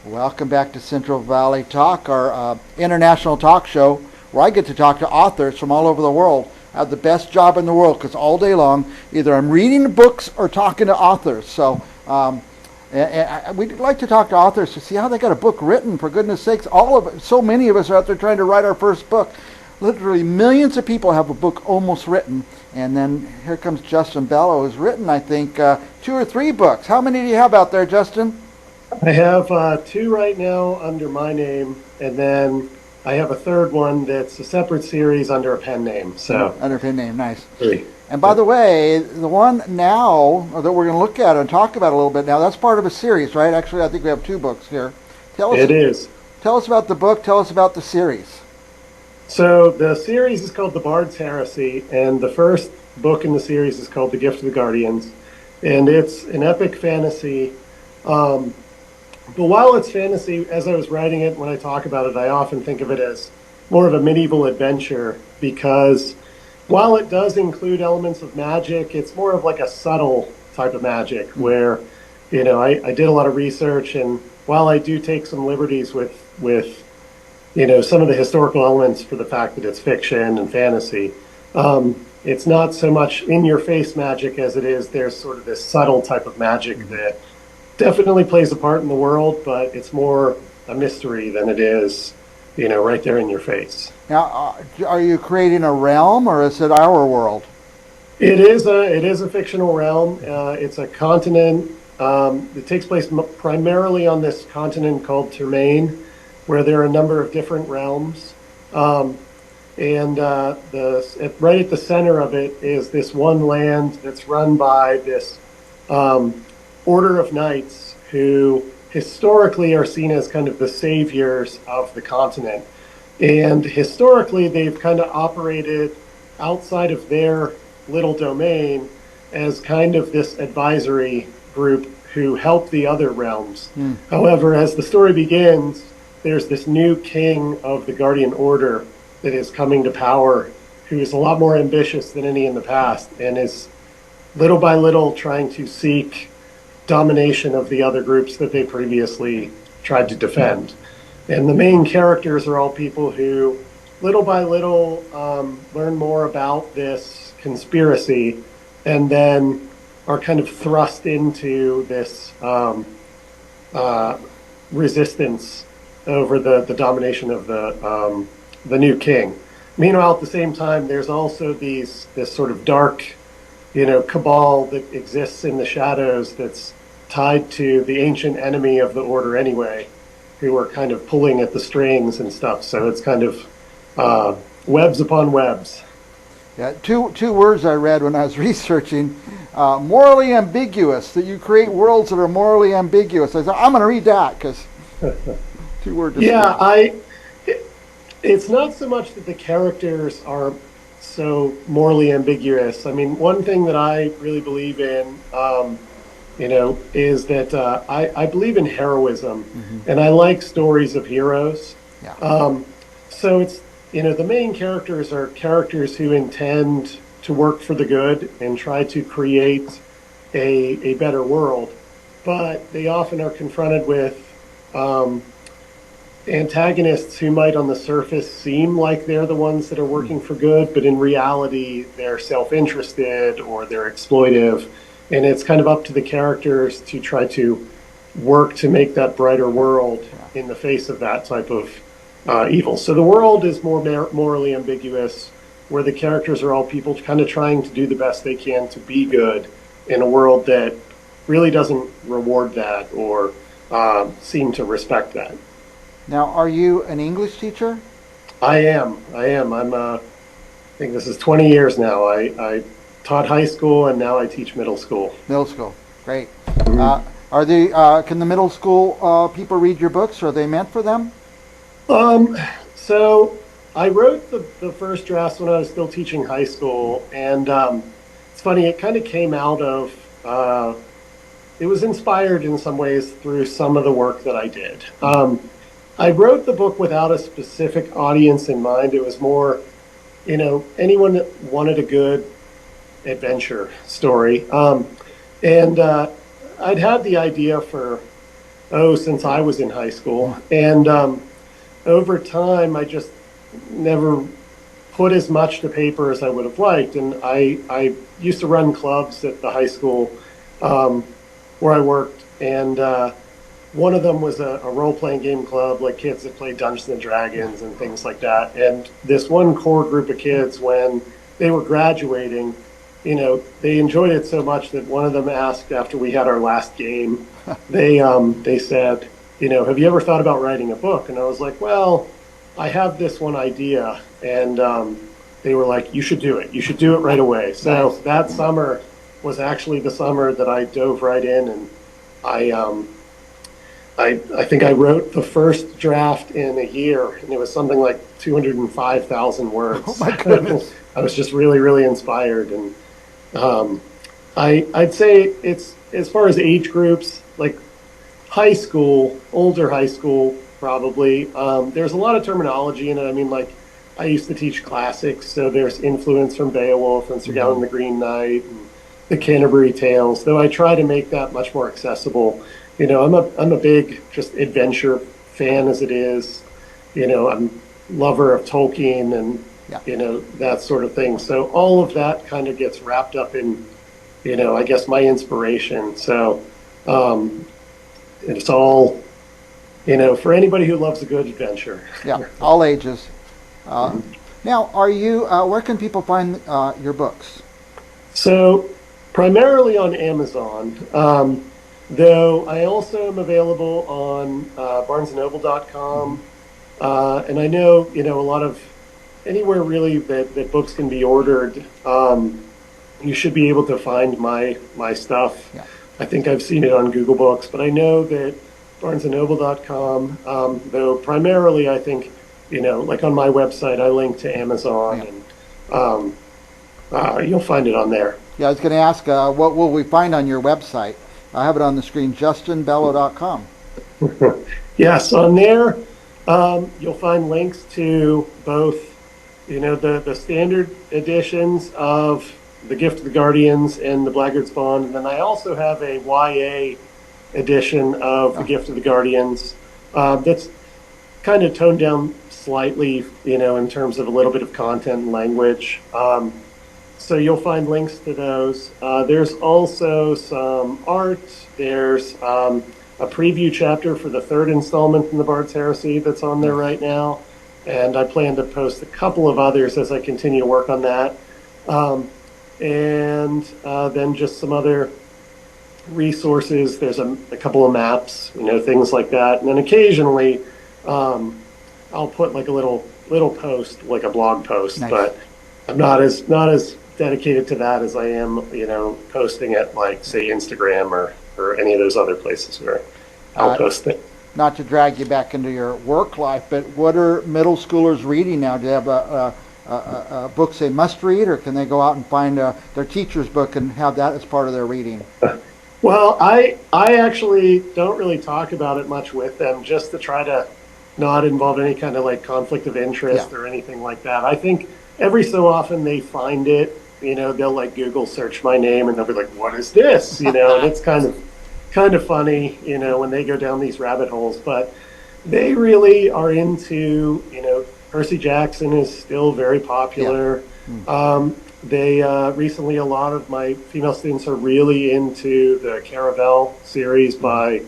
Welcome back to Central Valley Talk, our international talk show where I get to talk to authors from all over the world. I have the best job in the world because all day long, either I'm reading books or talking to authors. We'd like to talk to authors to see how they got a book written. For goodness sakes, so many of us are out there trying to write our first book. Literally millions of people have a book almost written. And then here comes Justin Bello, who's written, I think, 2 or 3 books. How many do you have out there, Justin? I have two right now under my name, and then I have a third one that's a separate series under a pen name. So Under pen name, nice. three. And by the way, the one now that we're going to look at and talk about a little bit now, that's part of a series, right? Actually, I think we have 2 books here. Tell us, It is. tell us about the book. Tell us about the series. So the series is called The Bard's Heresy, and the first book in the series is called The Gift of the Guardians, and it's an epic fantasy. Um, but while it's fantasy, as I was writing it, when I talk about it, I often think of it as more of a medieval adventure because while it does include elements of magic, it's more of like a subtle type of magic where, I did a lot of research, and while I do take some liberties with some of the historical elements for the fact that it's fiction and fantasy, it's not so much in your face magic as it is there's sort of this subtle type of magic that definitely plays a part in the world, but it's more a mystery than it is, right there in your face. Now, are you creating a realm or is it our world? It is a fictional realm. It's a continent. It takes place primarily on this continent called Termaine, where there are a number of different realms. Right at the center of it is this one land that's run by this order of knights who historically are seen as kind of the saviors of the continent. And historically, they've kind of operated outside of their little domain as kind of this advisory group who help the other realms. However, as the story begins, there's this new king of the Guardian Order that is coming to power, who is a lot more ambitious than any in the past and is little by little trying to seek domination of the other groups that they previously tried to defend. And the main characters are all people who, little by little, learn more about this conspiracy and then are kind of thrust into this resistance over the domination of the new king. Meanwhile, at the same time, there's also this sort of dark, cabal that exists in the shadows that's tied to the ancient enemy of the order anyway, who are kind of pulling at the strings and stuff. So it's kind of webs upon webs. Yeah, two words I read when I was researching: morally ambiguous. That you create worlds that are morally ambiguous. I thought I'm going to read that because 2 word Yeah, description. it's not so much that the characters are so morally ambiguous. I mean, one thing that I really believe in, is that I believe in heroism, and I like stories of heroes. Yeah. So the main characters are characters who intend to work for the good and try to create a better world, but they often are confronted with antagonists who might on the surface seem like they're the ones that are working for good, but in reality they're self-interested or they're exploitive, and it's kind of up to the characters to try to work to make that brighter world in the face of that type of evil. So the world is more morally ambiguous, where the characters are all people kind of trying to do the best they can to be good in a world that really doesn't reward that or seem to respect that. Now, are you an English teacher? I am. I think this is 20 years now. I taught high school and now I teach middle school. Middle school. Great. Mhm. Can the middle school people read your books? Are they meant for them? So I wrote the first drafts when I was still teaching high school, and it's funny, it kind of came out of, it was inspired in some ways through some of the work that I did. I wrote the book without a specific audience in mind. It was more, anyone that wanted a good adventure story. And I'd had the idea for since I was in high school. And over time, I just never put as much to paper as I would have liked. And I used to run clubs at the high school um, where I worked. And one of them was a role-playing game club, like kids that played Dungeons and Dragons and things like that. And this one core group of kids, when they were graduating, they enjoyed it so much that one of them asked after we had our last game, they said, have you ever thought about writing a book? And I was like, well, I have this one idea. And they were like, you should do it. You should do it right away. So Nice. that summer was actually the summer that I dove right in, and I think I wrote the first draft in a year, and it was something like 205,000 words. Oh my goodness. I was just really, really inspired. And I'd say it's, as far as age groups, like high school, older high school, probably. There's a lot of terminology in it. I mean, like, I used to teach classics, so there's influence from Beowulf and Sir Gawain the Green Knight and the Canterbury Tales, though I try to make that much more accessible. I'm a big just adventure fan as it is. I'm lover of Tolkien and Yeah. that sort of thing. So all of that kind of gets wrapped up in, I guess my inspiration. So it's all, for anybody who loves a good adventure. Yeah, all ages. Now, are you? Where can people find your books? So primarily on Amazon, though I also am available on barnesandnoble.com. And I know, a lot of anywhere really that books can be ordered, you should be able to find my stuff. Yeah. I think I've seen it on Google Books, but I know that barnesandnoble.com, though primarily I think, like on my website, I link to Amazon, Yeah. and you'll find it on there. Yeah, I was going to ask, what will we find on your website? I have it on the screen, justinbello.com. Yes, on there, you'll find links to both, the standard editions of The Gift of the Guardians and The Blackguard's Bond. And then I also have a YA edition of The Gift of the Guardians that's kind of toned down slightly, in terms of a little bit of content and language. So you'll find links to those. There's also some art. There's a preview chapter for the third installment in the Bard's Heresy that's on there right now. And I plan to post a couple of others as I continue to work on that. And then just some other resources. There's a couple of maps, things like that. And then occasionally I'll put like a little post, like a blog post. Nice. But I'm not as dedicated to that as I am, posting at, like, say, Instagram or any of those other places where I'll post it. Not to drag you back into your work life, but what are middle schoolers reading now? Do they have a books they must read, or can they go out and find their teacher's book and have that as part of their reading? Well, I actually don't really talk about it much with them, just to try to not involve any kind of like conflict of interest or anything like that. I think every so often they find it, they'll like Google search my name and they'll be like, what is this? And it's kind of funny, when they go down these rabbit holes, but they really are into, Percy Jackson is still very popular. Yeah. They recently, a lot of my female students are really into the Caravel series by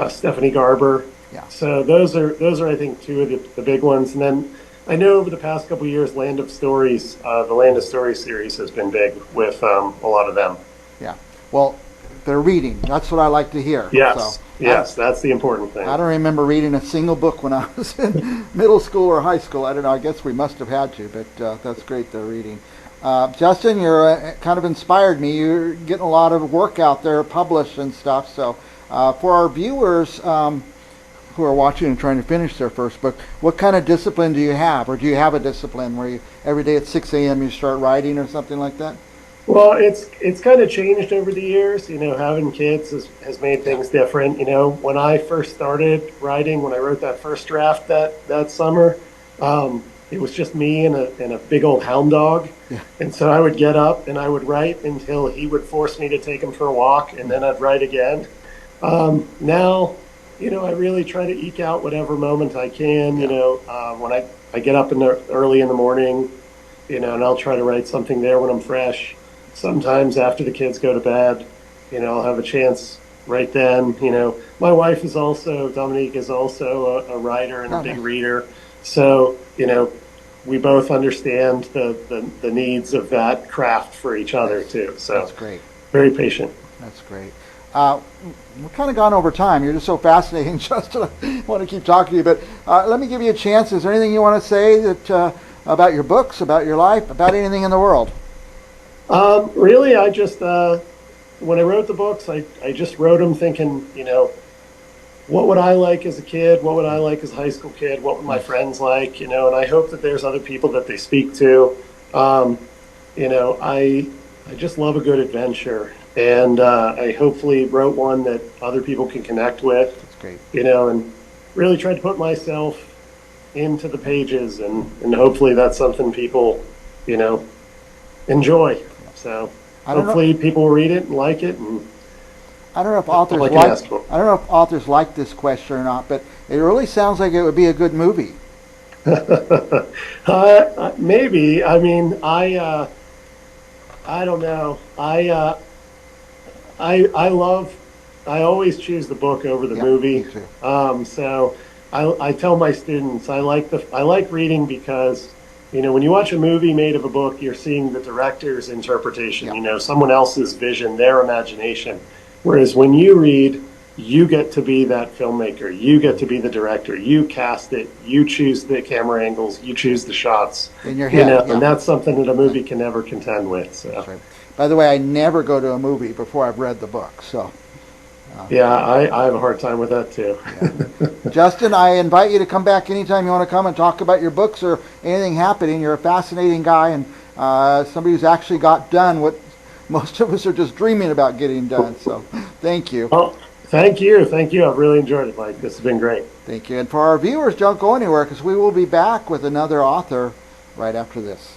Stephanie Garber. Yeah. So those are I think two of the big ones. And then I know over the past couple of years, Land of Stories, the Land of Stories series has been big with a lot of them. Yeah. Well, they're reading. That's what I like to hear. Yes. So, yes, that's the important thing. I don't remember reading a single book when I was in middle school or high school. I don't know. I guess we must have had to, but that's great they're reading. Justin, you're kind of inspired me. You're getting a lot of work out there published and stuff. So for our viewers who are watching and trying to finish their first book, what kind of discipline do you have? Or do you have a discipline where you every day at 6 a.m. you start writing or something like that? Well, it's kind of changed over the years. Having kids has made things different. When I first started writing, when I wrote that first draft that summer, it was just me and a big old hound dog. Yeah. And so I would get up and I would write until he would force me to take him for a walk, and then I'd write again. Now, I really try to eke out whatever moment I can. Yeah. When I get up early in the morning, and I'll try to write something there when I'm fresh. Sometimes after the kids go to bed, I'll have a chance right then. My wife is also, Dominique is also a writer and a Oh, big nice. reader. So, we both understand the needs of that craft for each other too. That's So great. very patient. That's great. Uh, we've kind of gone over time. You're just so fascinating, Justin. I want to keep talking to you, but let me give you a chance. Is there anything you want to say that about your books, about your life, about anything in the world? Really, I just, when I wrote the books, I just wrote them thinking, what would I like as a kid? What would I like as a high school kid? What would my Nice. friends like? And I hope that there's other people that they speak to. I just love a good adventure, and I hopefully wrote one that other people can connect with. That's great. And really tried to put myself into the pages, and hopefully that's something people, you know, enjoy. So I don't know. hopefully people will read it and like it, and I don't know if that's all authors I can like. ask for. I don't know if authors like this question or not, but it really sounds like it would be a good movie. Maybe. I mean, I don't know. I love. I always choose the book over the Yeah, me movie. too. So I tell my students I like reading because when you watch a movie made of a book, you're seeing the director's interpretation. Yeah, Someone else's vision, their imagination. Whereas when you read, you get to be that filmmaker. You get to be the director. You cast it. You choose the camera angles. You choose the shots. in your head. And Yeah, that's something that a right. movie can never contend with. That's So. right. By the way, I never go to a movie before I've read the book. So, uh, Yeah, I have a hard time with that too. yeah. Justin, I invite you to come back anytime you want to come and talk about your books or anything happening. You're a fascinating guy and somebody who's actually got done what most of us are just dreaming about getting done. So, thank you. Oh, thank you. Thank you. I've really enjoyed it, Mike. This has been great. Thank you. And for our viewers, don't go anywhere because we will be back with another author right after this.